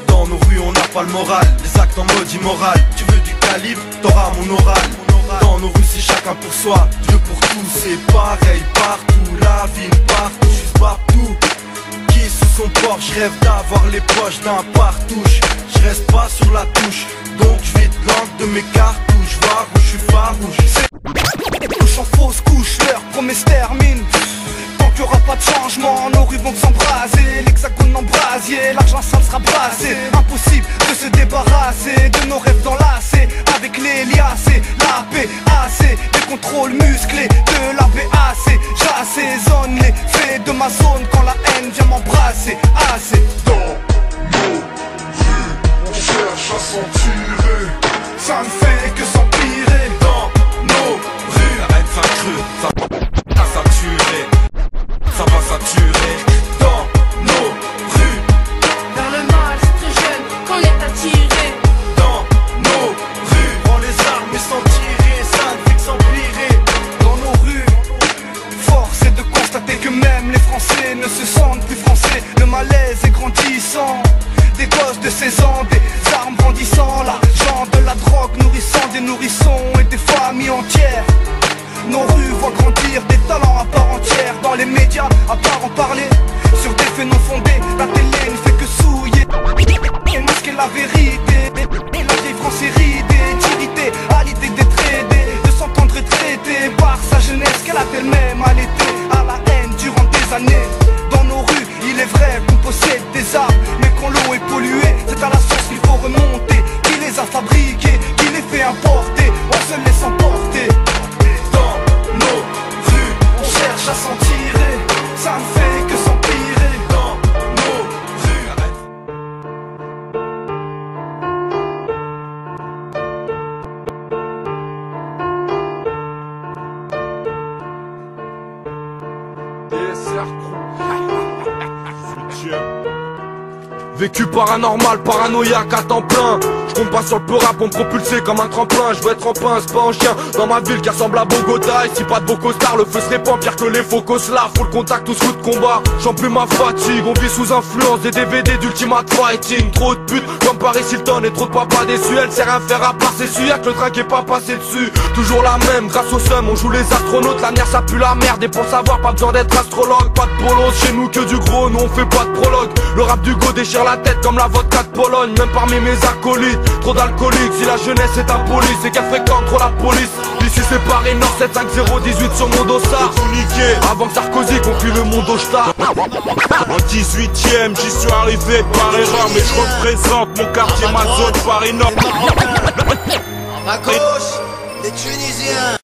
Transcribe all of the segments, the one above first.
Dans nos rues on n'a pas le moral, les actes en mode immoral. Tu veux du calibre, t'auras mon oral. Dans nos rues c'est chacun pour soi, Dieu pour tous. C'est pareil partout, la vie me partout, juste partout. Qui sous son port, je rêve d'avoir les poches d'un partouche. Je reste pas sur la touche, donc je vais de l'angle de mes cartouches. Voir où je suis farouche. Touche en fausse couche, leur promesse termine. Tant qu'il y aura pas de changement, nos rues vont s'embraser. L'hexagone en brasier, l'argent sale sera brassé. Impossible de se débarrasser de nos rêves d'enlacés. Avec les liacés, la PAC, des contrôles musclés de la VAC. J'assaisonne les faits de ma zone quand la haine vient m'embrasser. Assez. Dans nos rues, on cherche à s'en tirer. Ça ne fait que s'empirer. Dans nos rues, la haine s'accrue, ça saturé, ça va saturer. Dans nos rues, Vers le mal, c'est très jeune qu'on est attiré. dans nos rues, prends les armes et sans tirer, ça ne fait que s'empirer. Dans nos rues, force est de constater que même les Français ne se sentent plus français. Le malaise est grandissant. Des gosses de 16 ans, des armes brandissant, l'argent de la drogue nourrissant des nourrissons et des familles entières. Nos rues voient grandir des talents à part entière. Dans les médias, à part en parler, sur des faits non fondés, la télé ne fait que souiller et masquer la vérité. Et la vieille France est ridée, d'irriter à l'idée d'être aidée, de s'entendre traiter par sa jeunesse qu'elle a elle-même allaitée à la haine durant des années. Dans nos rues, il est vrai qu'on possède des armes, mais quand l'eau est polluée, c'est à la source qu'il faut remonter. Qui les a fabriquées, qui les fait importer, on se laisse emporter. Dans nos rues, On cherche à s'en tirer, ça ne fait que s'empirer. dans nos rues, la haine. Vécu paranormal, paranoïaque à temps plein. Je compte pas sur le peu rap pour me propulser comme un tremplin. Je veux être en pince, pas en chien. Dans ma ville qui ressemble à Bogota. Ici pas de beaux costards, le feu se répand pire que les faux coslards. Faut le contact ou sous de combat. J'en plus ma fatigue, on vit sous influence des DVD d'Ultimate Fighting. Trop de putes comme Paris Hilton et trop de papas déçus. Elle sait rien faire à part s'essuyer, y'a que le train qui est pas passé dessus. Toujours la même, grâce au seum, on joue les astronautes. La nerf ça pue la merde et pour savoir pas besoin d'être astrologue. Pas de polos, chez nous que du gros, nous on fait pas de prologue. Le rap du go déchire la tête comme la vodka de Pologne. Même parmi mes acolytes, trop d'alcooliques. Si la jeunesse est impolie, c'est qu'elle fréquente trop la police. Ici c'est Paris Nord 75018 sur mon dossard. Tout niqué. Avant que Sarkozy confie le monde au star. En 18ème, j'y suis arrivé par erreur, mais je représente mon quartier, ma zone, Paris Nord. À ma gauche, les Tunisiens.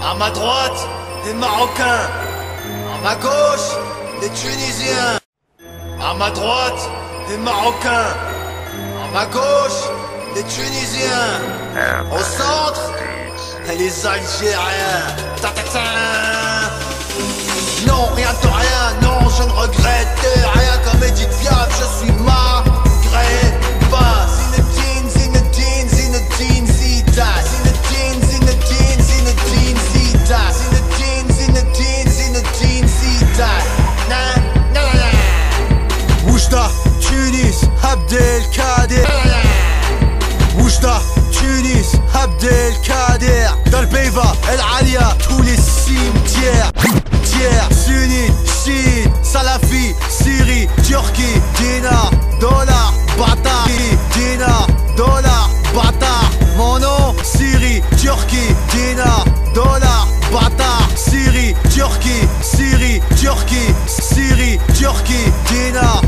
À ma droite, les Marocains. À ma gauche, les Tunisiens. À ma droite, les Marocains. À ma gauche, les Tunisiens. Au centre, les Algériens. Ta-ta-ta. Non, rien de rien, non, je ne regrette rien. Comme Edith Piaf, je suis malgré pas. Zinedine, Zinedine, Zinedine, Zidane. Zinedine, Zinedine, Zinedine, Zidane. Zinedine, Zinedine, Zinedine, Zidane. Na, na, na. Oujda, Tunis, Abdelkader. Oujda, Tunis, Abdelkader. Dalbeiba, El Alia, tous les cimetières. Sunnite, chiite, Salafi, Syrie, Turquie, dinar, dollar, bâtard. Dinar, dollar, bâtard. Mon nom, Syrie, Turquie, dinar, dollar, bâtard. Syrie, Turquie, Syrie, Turquie, Syrie, Turquie, dinar,